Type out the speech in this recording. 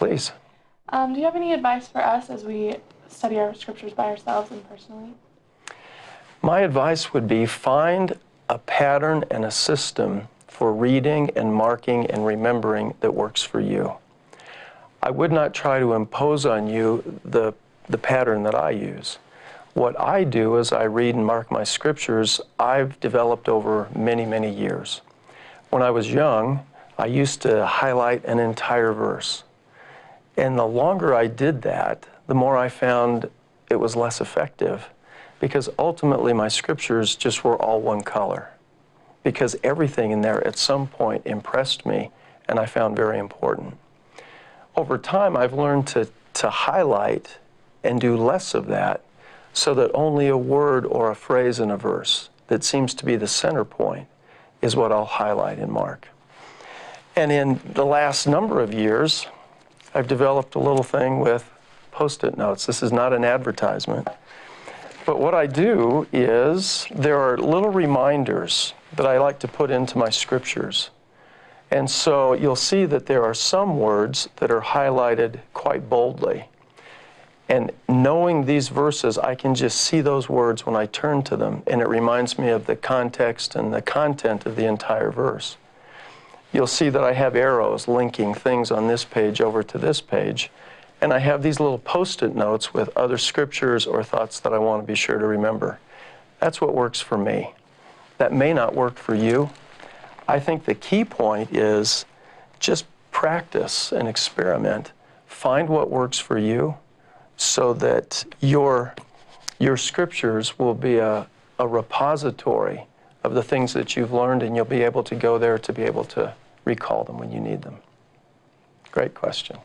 Please. Do you have any advice for us as we study our scriptures by ourselves and personally? My advice would be find a pattern and a system for reading and marking and remembering that works for you. I would not try to impose on you the pattern that I use. What I do as I read and mark my scriptures, I've developed over many, many years. When I was young, I used to highlight an entire verse. And the longer I did that, the more I found it was less effective, because ultimately my scriptures just were all one color, because everything in there at some point impressed me and I found very important. Over time, I've learned to highlight and do less of that, so that only a word or a phrase in a verse that seems to be the center point is what I'll highlight and mark. And in the last number of years, I've developed a little thing with Post-it notes. This is not an advertisement. But what I do is there are little reminders that I like to put into my scriptures. And so you'll see that there are some words that are highlighted quite boldly. And knowing these verses, I can just see those words when I turn to them, and it reminds me of the context and the content of the entire verse. You'll see that I have arrows linking things on this page over to this page, and I have these little Post-it notes with other scriptures or thoughts that I want to be sure to remember. That's what works for me. That may not work for you. I think the key point is just practice and experiment. Find what works for you, so that your scriptures will be a repository of the things that you've learned, and you'll be able to go there to be able to recall them when you need them. Great question.